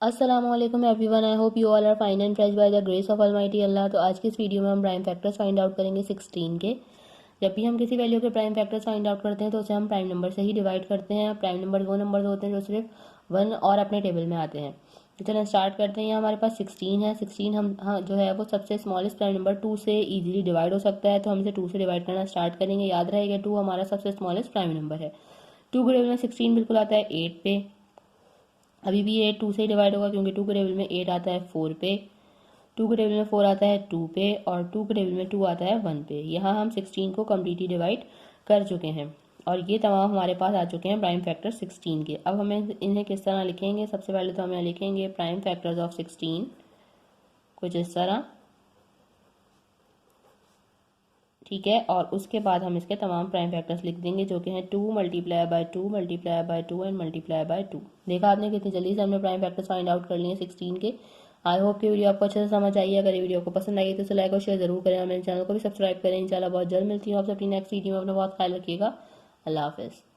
अस्सलामुअलैकुम everyone, I hope you all are fine and fresh by the grace of almighty Allah. तो आज की इस वीडियो में हम प्राइम फैक्टर्स फाइंड आउट करेंगे 16 के। जब भी हम किसी वैल्यू के प्राइम फैक्टर्स फाइंड आउट करते हैं तो उसे हम प्राइम नंबर से ही डिवाइड करते हैं। प्राइम नंबर वो नंबर होते हैं जो सिर्फ वन और अपने टेबल में आते हैं। तो चलिए स्टार्ट करते हैं। यहाँ हमारे पास 16 है। 16 हम जो है वो सबसे स्मॉलेस्ट प्राइम नंबर 2 से ईजिली डिवाइड हो सकता है, तो हम इसे 2 से डिवाइड करना स्टार्ट करेंगे। याद रहेगा 2 हमारा सबसे स्मॉलेस्ट प्राइम नंबर है। 2 के टेबल में 16 बिल्कुल आता है 8 पे। अभी भी ये 2 से ही डिवाइड होगा क्योंकि 2 के टेबल में 8 आता है 4 पे, 2 के टेबल में 4 आता है 2 पे और 2 के टेबल में 2 आता है 1 पे। यहाँ हम 16 को कम्प्लीटली डिवाइड कर चुके हैं और ये तमाम हमारे पास आ चुके हैं प्राइम फैक्टर 16 के। अब हमें इन्हें किस तरह लिखेंगे? सबसे पहले तो हमें लिखेंगे प्राइम फैक्टर्स ऑफ 16 कुछ इस तरह, ठीक है। और उसके बाद हम इसके तमाम प्राइम फैक्टर्स लिख देंगे जो कि हैं 2 multiply by 2 multiply by 2 and multiply by 2। देखा आपने कितनी जल्दी से हमने प्राइम फैक्टर्स फाइंड आउट कर लिए 16 के। आई होप कि वीडियो आपको अच्छे से समझ आई है। अगर ये वीडियो को पसंद आई तो इसे लाइक और शेयर जरूर करें और मेरे चैनल को भी सब्सक्राइब करें। इंशाल्लाह बहुत जल्द मिलती हूँ आपसे अपनी नेक्स्ट वीडियो में। अपना बहुत ख्याल रखिएगा। अल्लाह हाफिज़।